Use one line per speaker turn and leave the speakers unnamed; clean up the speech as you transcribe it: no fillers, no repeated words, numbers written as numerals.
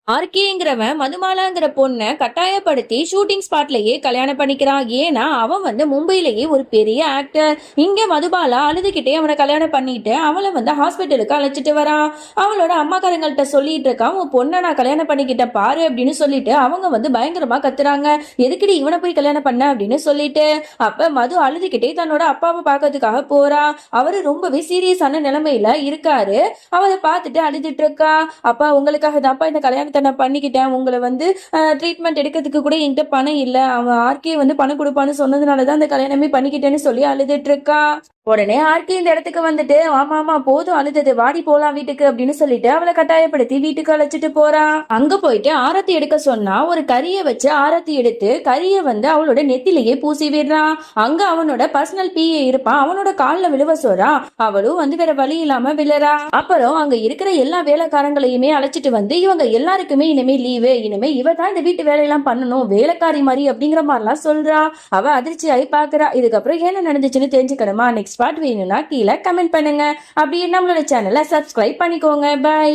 ஆர்கேங்கிறவன் மதுமாலாங்கிற பொண்ணை கட்டாயப்படுத்தி ஷூட்டிங் ஸ்பாட்லயே கல்யாணம் பண்ணிக்கிறான். ஏன்னா அவன் மும்பையிலேயே ஒரு பெரிய ஆக்டர். இங்க மதுபாலா அழுதுகிட்டே அவனை கல்யாணம் பண்ணிட்டு அவளை ஹாஸ்பிட்டலுக்கு அழைச்சிட்டு வரான். அவளோட அம்மாக்காரங்கள்ட்ட சொல்லிட்டு இருக்கான், உன் பொண்ணை நான் கல்யாணம் பண்ணிக்கிட்ட பாரு அப்படின்னு சொல்லிட்டு அவங்க பயங்கரமா கத்துறாங்க. எதுக்குடி இவனை போய் கல்யாணம் பண்ண அப்படின்னு சொல்லிட்டு. அப்ப மது அழுதுகிட்டே தன்னோட அப்பாவை பார்க்கறதுக்காக போறா. அவரு ரொம்பவே சீரியஸான நிலைமையில இருக்காரு. அவளை பார்த்துட்டு அழுதுட்டு இருக்கா. அப்பா உங்களுக்காக தான்ப்பா இந்த கல்யாணத்தை நான் பண்ணிக்கிட்டேன். உங்களை ட்ரீட்மெண்ட் எடுக்கிறதுக்கு கூட என்கிட்ட பணம் இல்லை. அவன் ஆர்கே பணம் கொடுப்பான்னு சொன்னதுனாலதான் அந்த கல்யாணமே பண்ணிக்கிட்டேன்னு சொல்லி அழுதுட்டு இருக்கா. உடனே ஆர்கே இந்த இடத்துக்கு வந்துட்டு, ஆமா போதும் அழுதது, வாடி போலாம் வீட்டுக்கு அப்படின்னு சொல்லிட்டு அவளை கட்டாயப்படுத்தி வீட்டுக்கு அழைச்சிட்டு போறா. அங்க போயிட்டு ஆரத்தி எடுக்க சொன்னா ஒரு கறியை வச்சு ஆரத்தி எடுத்து கறியை அவளோட நெத்திலேயே பூசி விடுறான். அங்க அவனோட பர்சனல் பிஏ இருப்பான். அவனோட காலில் விழுவ சொல்றான். அவளும் வேற வழி இல்லாம விழறா. அப்புறம் அங்க இருக்கிற எல்லா வேலைக்காரங்களையுமே அழைச்சிட்டு இவங்க எல்லாருக்குமே இனிமே லீவு, இனிமே இவ தான் இந்த வீட்டு வேலையெல்லாம் பண்ணணும், வேலைக்காரி மாதிரி அப்படிங்கிற மாதிரிலாம் சொல்றா. அவ அதிர்ச்சி ஆகி பாக்குறா. இதுக்கப்புறம் என்ன நடந்துச்சுன்னு தெரிஞ்சுக்கணுமா? நெக்ஸ்ட் பார்ட் வேணும்னா கீழே கமெண்ட் பண்ணுங்க. அப்படியே நம்மளோட சேனலை சப்ஸ்கிரைப் பண்ணிக்கோங்க. பை.